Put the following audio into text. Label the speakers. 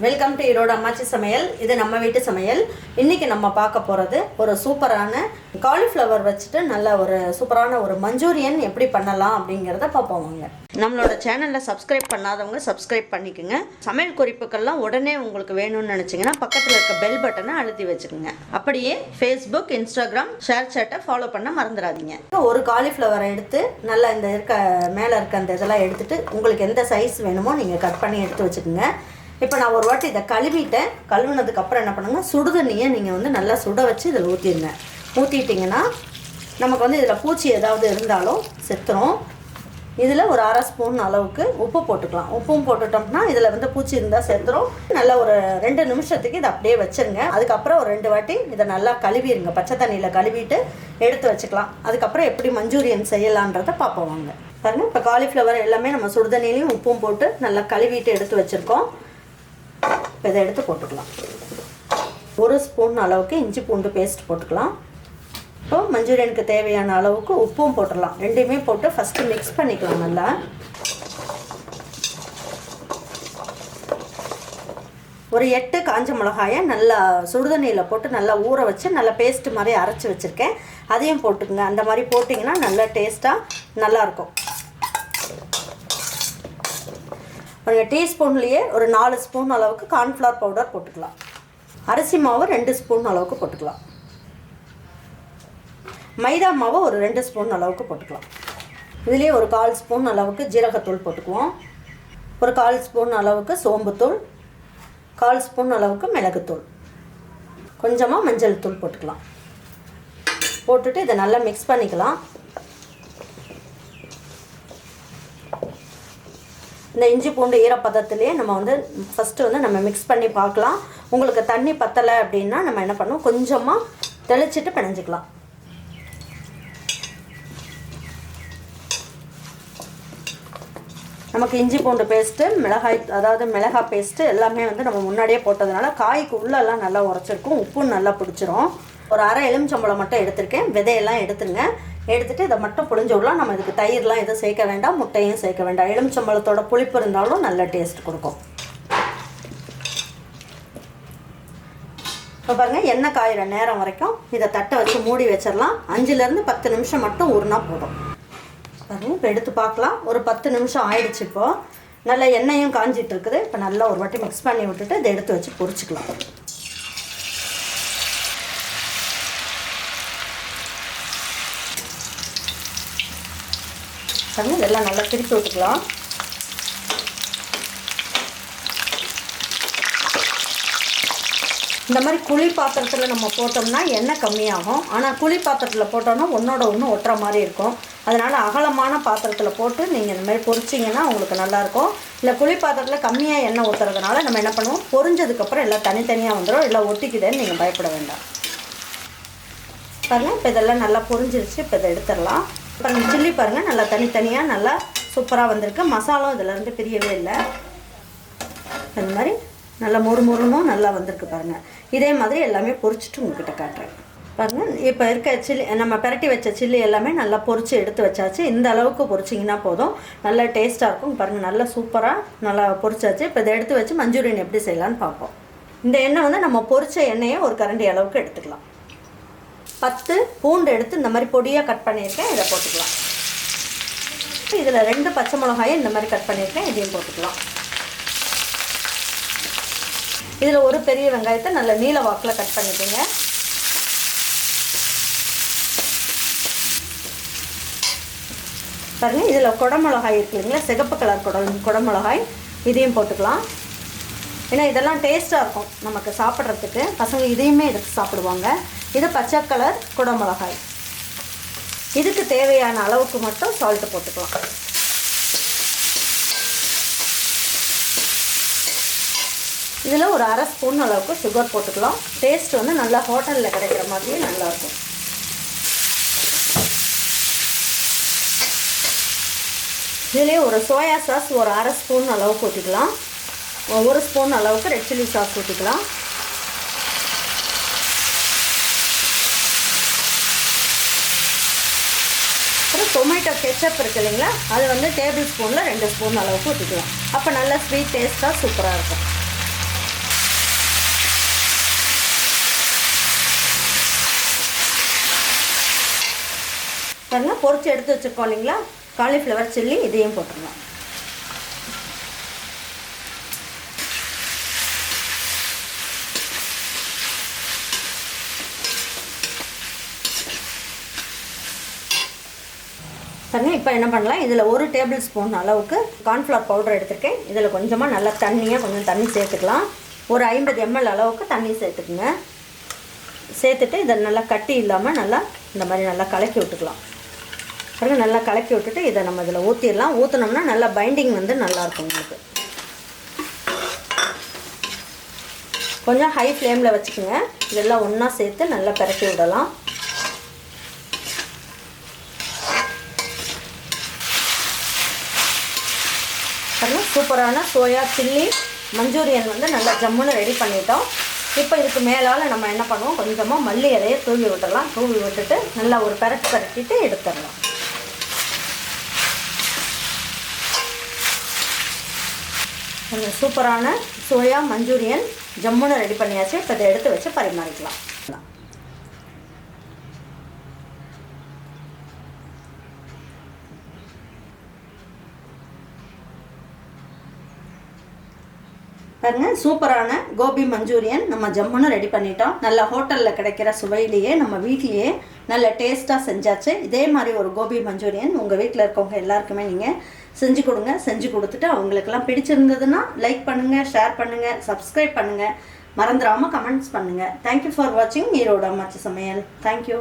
Speaker 1: Welcome to Erode அம்மாச்சி சமையல். இது நம்ம வீட்டு சமையல். இன்றைக்கி நம்ம பார்க்க போகிறது ஒரு சூப்பரான காலிஃப்ளவர் வச்சுட்டு நல்ல ஒரு சூப்பரான ஒரு மஞ்சூரியன் எப்படி பண்ணலாம் அப்படிங்கிறத பார்ப்போம். நம்மளோட சேனலில் சப்ஸ்கிரைப் பண்ணாதவங்க சப்ஸ்கிரைப் பண்ணிக்கோங்க. சமையல் குறிப்புக்கள்லாம் உடனே உங்களுக்கு வேணும்னு நினச்சிங்கன்னா பக்கத்தில் இருக்க பெல் பட்டனை அழுத்தி வச்சுக்கோங்க. அப்படியே ஃபேஸ்புக், இன்ஸ்டாகிராம், ஷேர் சேட்டை ஃபாலோ பண்ண மறந்துடாதீங்க. ஒரு காலிஃப்ளவரை எடுத்து நல்லா இந்த மேலே இருக்க அந்த இதெல்லாம் எடுத்துகிட்டு உங்களுக்கு எந்த சைஸ் வேணுமோ நீங்கள் கட் பண்ணி எடுத்து வச்சுக்கோங்க. இப்போ நான் ஒரு வாட்டி இதை கழுவிட்டேன். கழுவினதுக்கப்புறம் என்ன பண்ணுங்கள், சுடுதண்ணியை நீங்கள் வந்து நல்லா சுட வச்சு இதில் ஊற்றிடுங்க. ஊற்றிட்டிங்கன்னா நமக்கு வந்து இதில் பூச்சி ஏதாவது இருந்தாலும் செத்துரும். இதில் ஒரு அரை ஸ்பூன் அளவுக்கு உப்பு போட்டுக்கலாம். உப்பும் போட்டுட்டோம்னா இதில் வந்து பூச்சி இருந்தால் செத்துரும். நல்லா ஒரு 2 நிமிஷத்துக்கு இதை அப்படியே வச்சுருங்க. அதுக்கப்புறம் ஒரு 2 வாட்டி இதை நல்லா கழுவிடுங்க. பச்சை தண்ணியில் கழுவிட்டு எடுத்து வச்சுக்கலாம். அதுக்கப்புறம் எப்படி மஞ்சூரியன் செய்யலான்றதை பார்ப்போம் வாங்க. பாருங்கள், இப்போ காலிஃப்ளவர் எல்லாமே நம்ம சுடுதண்ணிலையும் உப்பும் போட்டு நல்லா கழுவிட்டு எடுத்து வச்சுருக்கோம். இப்போ இதை எடுத்து போட்டுக்கலாம். 1 ஸ்பூன் அளவுக்கு இஞ்சி பூண்டு பேஸ்ட் போட்டுக்கலாம். இப்போ மஞ்சூரியனுக்கு தேவையான அளவுக்கு உப்பும் போட்டுடலாம். ரெண்டுமே போட்டு ஃபஸ்ட்டு மிக்ஸ் பண்ணிக்கலாம். நல்லா ஒரு 8 காஞ்ச மிளகாயை நல்லா சுடுதண்ணியில் போட்டு நல்லா ஊற வச்சு நல்லா பேஸ்ட் மாதிரி அரைச்சி வச்சுருக்கேன். அதையும் போட்டுக்குங்க. அந்த மாதிரி போட்டிங்கன்னா நல்லா டேஸ்ட்டாக நல்லாயிருக்கும். ஒரு டீஸ்பூன்லேயே ஒரு 4 ஸ்பூன் அளவுக்கு கார்ன்ஃப்ளவர் பவுடர் போட்டுக்கலாம். அரிசி மாவு 2 ஸ்பூன் அளவுக்கு போட்டுக்கலாம். மைதா மாவு ஒரு 2 ஸ்பூன் அளவுக்கு போட்டுக்கலாம். இதுலேயே ஒரு 1/4 ஸ்பூன் அளவுக்கு ஜீரகத்தூள் போட்டுக்குவோம். ஒரு 1/4 ஸ்பூன் அளவுக்கு சோம்புத்தூள், 1/4 ஸ்பூன் அளவுக்கு மிளகுத்தூள், கொஞ்சமாக மஞ்சள் தூள் போட்டுக்கலாம். போட்டுட்டு இதை நல்லா மிக்ஸ் பண்ணிக்கலாம். இந்த இஞ்சி பூண்டு ஈரப்பதத்துலேயே நம்ம வந்து ஃபஸ்ட்டு வந்து நம்ம மிக்ஸ் பண்ணி பார்க்கலாம். உங்களுக்கு தண்ணி பத்தலை அப்படின்னா நம்ம என்ன பண்ணுவோம், கொஞ்சமாக தெளிச்சிட்டு பிணைஞ்சிக்கலாம். நமக்கு இஞ்சி பூண்டு பேஸ்ட்டு, மிளகாய் பேஸ்ட்டு எல்லாமே வந்து நம்ம முன்னாடியே போட்டதுனால காய்க்கு உள்ளெல்லாம் நல்லா உரைச்சிருக்கும். உப்பும் நல்லா பிடிச்சிரும். ஒரு அரை எலுமிச்சம்பழம் மட்டும் எடுத்திருக்கேன். விதையெல்லாம் எடுத்துருங்க. எடுத்துகிட்டு இதை மட்டும் புளிஞ்சு விடலாம். நம்ம இதுக்கு தயிர்லாம் எதுவும் சேர்க்க வேண்டாம், முட்டையும் சேர்க்க வேண்டாம். எலுமிச்சம்பழத்தோட புளிப்பு இருந்தாலும் நல்ல டேஸ்ட் கொடுக்கும். இப்போ பாருங்கள், எண்ணெய் காயிற நேரம் வரைக்கும் இதை தட்டை வச்சு மூடி வச்சிடலாம். 5லேருந்து 10 நிமிஷம் மட்டும் ஊறினா போதும். பாருங்கள், இப்போ எடுத்து பார்க்கலாம். ஒரு 10 நிமிஷம் ஆயிடுச்சு. இப்போது நல்லா எண்ணெயும் காஞ்சிட்டு இருக்குது. இப்போ நல்லா ஒரு வாட்டி மிக்ஸ் பண்ணி விட்டுட்டு இதை எடுத்து வச்சு பொரிச்சிக்கலாம். இதெல்லாம் நல்லா திருப்பி விட்டுக்கலாம். இந்த மாதிரி குழி பாத்திரத்தில் நம்ம போட்டோம்னா எண்ணெய் கம்மியாகும். ஆனால் குழி பாத்திரத்தில் போட்டோம்னா ஒன்றோட ஒன்று ஒட்டுற மாதிரி இருக்கும். அதனால் அகலமான பாத்திரத்தில் போட்டு நீங்கள் இந்த மாதிரி பொரிச்சிங்கன்னா உங்களுக்கு நல்லாயிருக்கும். இல்லை குழி பாத்திரத்தில் கம்மியாக எண்ணெய் ஊற்றுறதுனால நம்ம என்ன பண்ணுவோம், பொரிஞ்சதுக்கப்புறம் எல்லாம் தனித்தனியாக வந்துடும், இல்லை ஒட்டிக்குதுன்னு நீங்கள் பயப்பட வேண்டாம். பாருங்கள், இப்போ இதெல்லாம் நல்லா பொரிஞ்சிருச்சு. இப்போ இதை எடுத்துடலாம். பாருங்கள், சில்லி பாருங்கள் நல்லா தனித்தனியாக நல்லா சூப்பராக வந்திருக்கு. மசாலும் இதிலேருந்து பிரியவே இல்லை. அந்த மாதிரி நல்லா மொறுமொறுனும் நல்லா வந்திருக்கு. பாருங்கள், இதே மாதிரி எல்லாமே பொரிச்சிட்டு உங்கள்கிட்ட காட்டுறேன். பாருங்கள், இப்போ இருக்க சில்லி நம்ம பிரட்டி வச்ச சில்லி எல்லாமே நல்லா பொரித்து எடுத்து வச்சாச்சு. இந்த அளவுக்கு பொரிச்சிங்கன்னா போதும், நல்லா டேஸ்ட்டாக இருக்கும். பாருங்கள், நல்லா சூப்பராக நல்லா பொரிச்சாச்சு. இப்போ இதை எடுத்து வச்சு மஞ்சூரியன் எப்படி செய்யலான்னு பார்ப்போம். இந்த எண்ணெய் வந்து நம்ம பொரிச்ச எண்ணெயை ஒரு கரண்டி அளவுக்கு எடுத்துக்கலாம். 10 பூண்டு எடுத்து இந்த மாதிரி பொடியாக கட் பண்ணியிருக்கேன். இதை போட்டுக்கலாம். இதில் 2 பச்சை மிளகாயை இந்த மாதிரி கட் பண்ணியிருக்கேன். இதையும் போட்டுக்கலாம். இதில் ஒரு பெரிய வெங்காயத்தை நல்ல நீல வாக்கில் கட் பண்ணிக்கோங்க. பாருங்கள், இதில் குடமிளகாய் இருக்கு இல்லைங்களா, சிகப்பு கலர் குடமிளகாய், இதையும் போட்டுக்கலாம். ஏன்னா இதெல்லாம் டேஸ்ட்டாக இருக்கும் நமக்கு சாப்பிட்றதுக்கு. பசங்க இதையுமே எடுத்து சாப்பிடுவாங்க. இது பச்சை கலர் குடமிளகாய். இதுக்கு தேவையான அளவுக்கு மட்டும் சால்ட்டு போட்டுக்கலாம். இதில் ஒரு அரை ஸ்பூன் அளவுக்கு சுகர் போட்டுக்கலாம். டேஸ்ட் வந்து நல்லா ஹோட்டலில் கிடைக்கிற மாதிரியே நல்லாயிருக்கும். இதிலே ஒரு சோயா சாஸ் ஒரு அரை ஸ்பூன் அளவுக்கு ஊற்றிக்கலாம். 1 ஸ்பூன் அளவுக்கு ரெட் சில்லி சாஸ் ஊற்றிக்கலாம். அப்புறம் டொமேட்டோ கெச்சப் இருக்குது இல்லைங்களா, அது வந்து டேபிள் ஸ்பூனில் 2 ஸ்பூன் அளவுக்கு ஊற்றிக்கலாம். அப்போ நல்லா ஸ்வீட் டேஸ்ட்டாக சூப்பராக இருக்கும். பாருங்கள் பொரிச்சு எடுத்து வச்சுருக்கோம் இல்லைங்களா காலிஃப்ளவர் சில்லி, இதையும் போட்டுடலாம். பாருங்கள் இப்போ என்ன பண்ணலாம், இதில் 1 டேபிள் ஸ்பூன் அளவுக்கு கார்ன்ஃப்ளவர் பவுடர் எடுத்துருக்கேன். இதில் கொஞ்சமாக நல்லா கொஞ்சம் தண்ணி சேர்த்துக்கலாம். ஒரு 50 ml அளவுக்கு தண்ணி சேர்த்துக்குங்க. சேர்த்துட்டு இதை நல்லா கட்டி இல்லாமல் நல்லா இந்த மாதிரி நல்லா கலக்கி விட்டுக்கலாம். பாருங்கள் நல்லா கலக்கி விட்டுட்டு இதை நம்ம இதில் ஊற்றிடலாம். ஊற்றினோம்னா நல்லா பைண்டிங் வந்து நல்லாயிருக்கும் உங்களுக்கு. கொஞ்சம் ஹை ஃப்ளேமில் வச்சுக்கோங்க. இதெல்லாம் ஒன்றா சேர்த்து நல்லா பரப்பி விடலாம். சூப்பரான சோயா சில்லி மஞ்சூரியன் வந்து நல்லா ஜம்முன்னு ரெடி பண்ணிட்டோம். இப்போ இதுக்கு மேலால் நம்ம என்ன பண்ணுவோம், கொஞ்சமாக மல்லி இலையை தூவி விட்டுடலாம். தூவி விட்டுட்டு நல்லா ஒரு பரட்டிட்டு எடுத்துடலாம். சூப்பரான சோயா மஞ்சூரியன் ஜம்முன்னு ரெடி பண்ணியாச்சு. இப்போ இதை எடுத்து வச்சு பரிமாறிக்கலாம். பாருங்கள் சூப்பரான கோபி மஞ்சூரியன் நம்ம ஜம்முன்னு ரெடி பண்ணிட்டோம். நல்ல ஹோட்டலில் கிடைக்கிற சுவையிலேயே நம்ம வீட்லேயே நல்ல டேஸ்ட்டாக செஞ்சாச்சு. இதே மாதிரி ஒரு கோபி மஞ்சூரியன் உங்கள் வீட்டில் இருக்கவங்க எல்லாருக்குமே நீங்கள் செஞ்சு கொடுங்க. செஞ்சு கொடுத்துட்டு அவங்களுக்கெல்லாம் பிடிச்சிருந்ததுன்னா லைக் பண்ணுங்கள், ஷேர் பண்ணுங்கள், சப்ஸ்கிரைப் பண்ணுங்கள், மறந்துடாமல் கமெண்ட்ஸ் பண்ணுங்கள். தேங்க்யூ ஃபார் வாட்சிங் ஈரோடு அம்மாச்சி சமையல். தேங்க்யூ.